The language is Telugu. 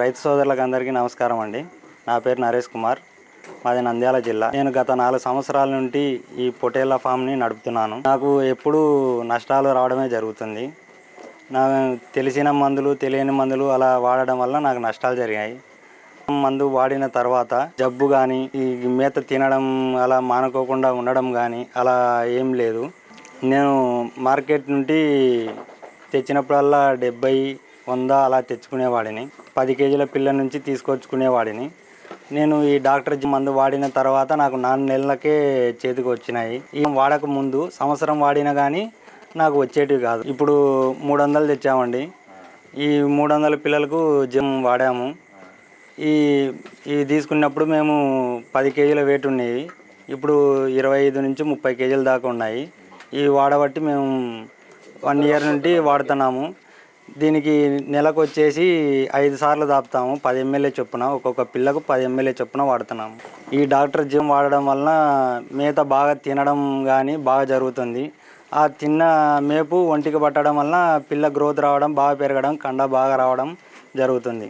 రైతు సోదరులకు అందరికీ నమస్కారం అండి. నా పేరు నరేష్ కుమార్, మాది నంద్యాల జిల్లా. నేను గత 4 సంవత్సరాల నుండి ఈ పొటేళ్ల ఫామ్ని నడుపుతున్నాను. నాకు ఎప్పుడూ నష్టాలు రావడమే జరుగుతుంది. నాకు తెలిసిన మందులు, తెలియని మందులు అలా వాడడం వల్ల నాకు నష్టాలు జరిగాయి. మందు వాడిన తర్వాత జబ్బు కానీ, ఈ మేత తినడం అలా మానుకోకుండా ఉండడం కానీ అలా ఏం లేదు. నేను మార్కెట్ నుండి తెచ్చినప్పుడల్లా 70, 100 అలా తెచ్చుకునేవాడిని. 10 కేజీల పిల్ల నుంచి తీసుకొచ్చుకునేవాడిని. నేను ఈ డాక్టర్ మందు వాడిన తర్వాత నాకు 4 నెలలకే చేతికి వచ్చినాయి. ఈ వాడక ముందు సంవత్సరం వాడినా కానీ నాకు వచ్చేటివి కాదు. ఇప్పుడు 300 తెచ్చామండి. ఈ 300 పిల్లలకు జిమ్ వాడాము. ఈ తీసుకున్నప్పుడు మేము 10 కేజీల వెయిట్ ఉండేవి. ఇప్పుడు 25 నుంచి 30 కేజీల దాకా ఉన్నాయి. ఇవి వాడబట్టి మేము 1 ఇయర్ నుండి వాడుతున్నాము. దీనికి నెలకు వచ్చేసి 5 సార్లు దాపుతాము. 10 ml చొప్పున, ఒక్కొక్క పిల్లకు 10 ml చొప్పున వాడుతున్నాము. ఈ డాక్టర్ జిమ్ వాడడం వలన మేత బాగా తినడం కానీ బాగా జరుగుతుంది. ఆ తిన్న మేపు ఒంటికి పట్టడం వలన పిల్ల గ్రోత్ రావడం, బాగా పెరగడం, కండ బాగా రావడం జరుగుతుంది.